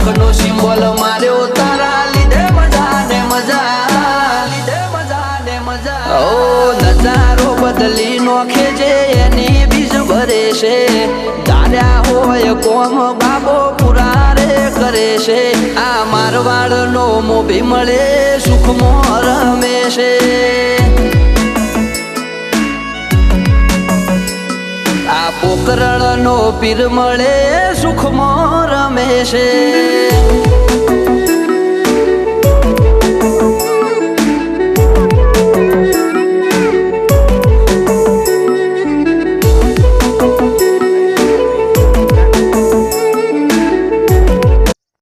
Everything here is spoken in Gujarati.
લાખનો સિમ્બોલ માર્યો તારા લીધે મજા ને મજા, લીધે મજા ને મજા. ઓ નજારો બદલી નોખે છે એની બીજ ભરે છે. ધાર્યા હોય કોમ બાબો પૂરા રે કરે છે. આ મારવાડનો મોભી મળે સુખમાં રમે છે. આ પોકરણનો પીર મળે સુખમાં રમે છે.